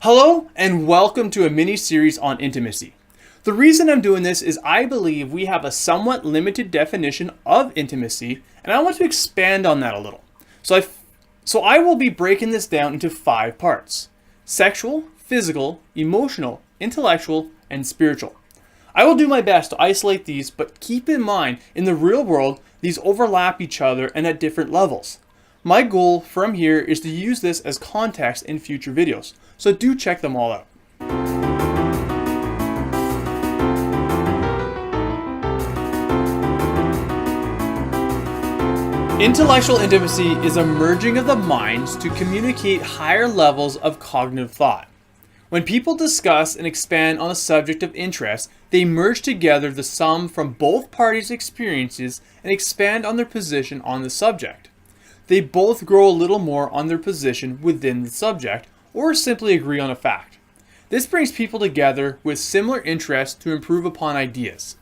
Hello and welcome to a mini-series on intimacy. The reason I'm doing this is I believe we have a somewhat limited definition of intimacy, and I want to expand on that a little. So I will be breaking this down into 5 parts: sexual, physical, emotional, intellectual, and spiritual. I will do my best to isolate these, but keep in mind, in the real world, these overlap each other and at different levels. My goal from here is to use this as context in future videos, so do check them all out. Intellectual intimacy is a merging of the minds to communicate higher levels of cognitive thought. When people discuss and expand on a subject of interest, they merge together the sum from both parties' experiences and expand on their position on the subject. They both grow a little more on their position within the subject, or simply agree on a fact. This brings people together with similar interests to improve upon ideas.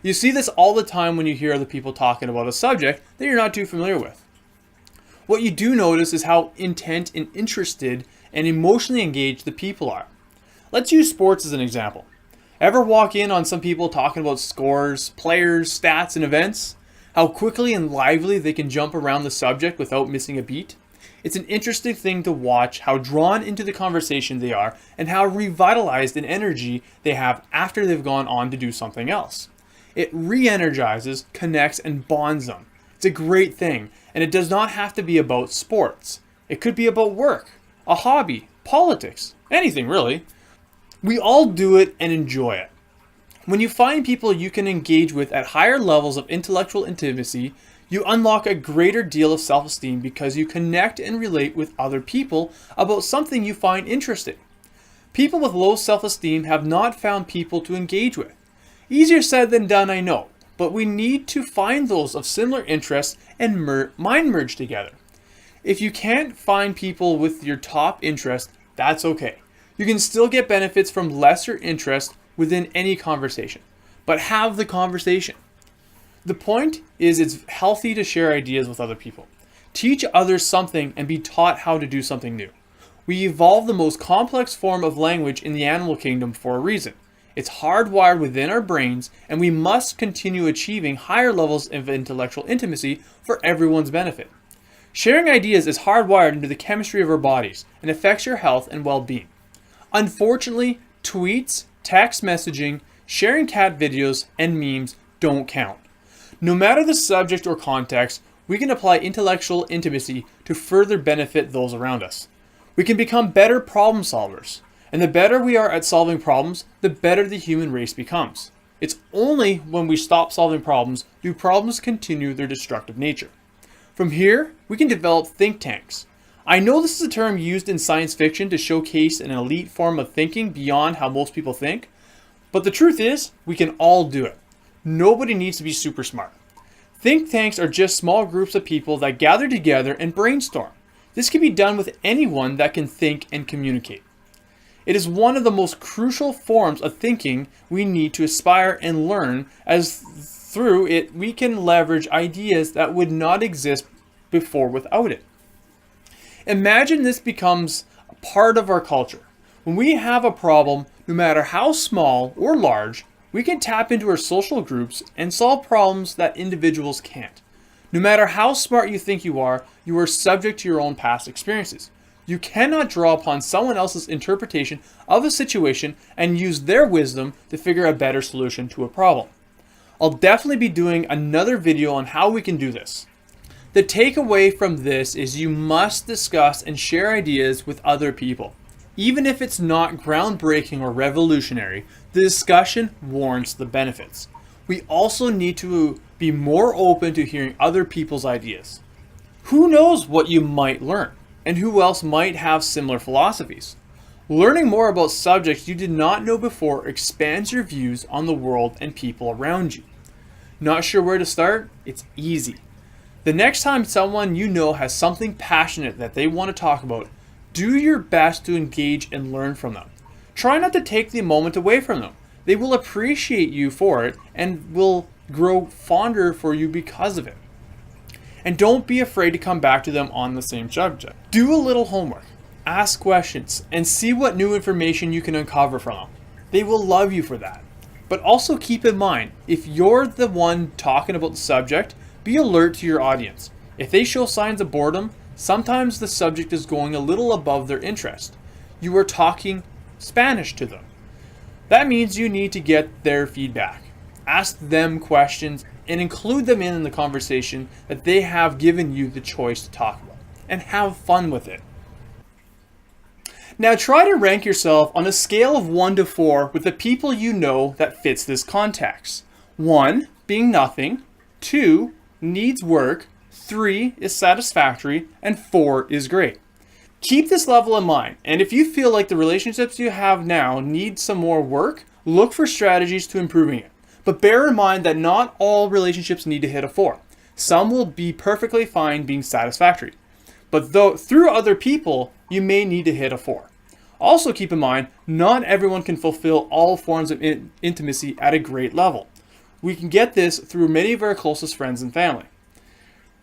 You see this all the time when you hear other people talking about a subject that you're not too familiar with. What you do notice is how intent and interested and emotionally engaged the people are. Let's use sports as an example. Ever walk in on some people talking about scores, players, stats, and events? How quickly and lively they can jump around the subject without missing a beat? It's an interesting thing to watch how drawn into the conversation they are and how revitalized in energy they have after they've gone on to do something else. It re-energizes, connects, and bonds them. It's a great thing, and it does not have to be about sports. It could be about work, a hobby, politics, anything really. We all do it and enjoy it. When you find people you can engage with at higher levels of intellectual intimacy, you unlock a greater deal of self-esteem because you connect and relate with other people about something you find interesting. People with low self-esteem have not found people to engage with. Easier said than done, I know, but we need to find those of similar interests and mind merge together. If you can't find people with your top interest, that's okay. You can still get benefits from lesser interest within any conversation, but have the conversation. The point is, it's healthy to share ideas with other people. Teach others something and be taught how to do something new. We evolved the most complex form of language in the animal kingdom for a reason. It's hardwired within our brains, and we must continue achieving higher levels of intellectual intimacy for everyone's benefit. Sharing ideas is hardwired into the chemistry of our bodies and affects your health and well-being. Unfortunately, tweets, text messaging, sharing cat videos, and memes don't count. No matter the subject or context, we can apply intellectual intimacy to further benefit those around us. We can become better problem solvers, and the better we are at solving problems, the better the human race becomes. It's only when we stop solving problems do problems continue their destructive nature. From here, we can develop think tanks. I know this is a term used in science fiction to showcase an elite form of thinking beyond how most people think, but the truth is, we can all do it. Nobody needs to be super smart. Think tanks are just small groups of people that gather together and brainstorm. This can be done with anyone that can think and communicate. It is one of the most crucial forms of thinking we need to aspire and learn, as through it we can leverage ideas that would not exist before without it. Imagine this becomes a part of our culture. When we have a problem, no matter how small or large, we can tap into our social groups and solve problems that individuals can't. No matter how smart you think you are subject to your own past experiences. You cannot draw upon someone else's interpretation of a situation and use their wisdom to figure a better solution to a problem. I'll definitely be doing another video on how we can do this. The takeaway from this is you must discuss and share ideas with other people. Even if it's not groundbreaking or revolutionary, the discussion warrants the benefits. We also need to be more open to hearing other people's ideas. Who knows what you might learn, and who else might have similar philosophies? Learning more about subjects you did not know before expands your views on the world and people around you. Not sure where to start? It's easy. The next time someone you know has something passionate that they want to talk about, do your best to engage and learn from them. Try not to take the moment away from them. They will appreciate you for it and will grow fonder for you because of it. And don't be afraid to come back to them on the same subject. Do a little homework. Ask questions and see what new information you can uncover from them. They will love you for that. But also keep in mind, if you're the one talking about the subject, be alert to your audience. If they show signs of boredom, sometimes the subject is going a little above their interest. You are talking Spanish to them. That means you need to get their feedback. Ask them questions and include them in the conversation that they have given you the choice to talk about. And have fun with it. Now try to rank yourself on a scale of 1 to 4 with the people you know that fits this context. 1 being nothing, 2 needs work, 3 is satisfactory, and 4 is great. Keep this level in mind, and if you feel like the relationships you have now need some more work, look for strategies to improving it. But bear in mind that not all relationships need to hit a 4. Some will be perfectly fine being satisfactory. But through other people, you may need to hit a 4. Also keep in mind, not everyone can fulfill all forms of intimacy at a great level. We can get this through many of our closest friends and family.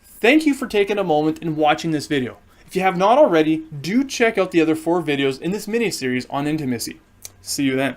Thank you for taking a moment and watching this video. If you have not already, do check out the other 4 videos in this mini-series on intimacy. See you then.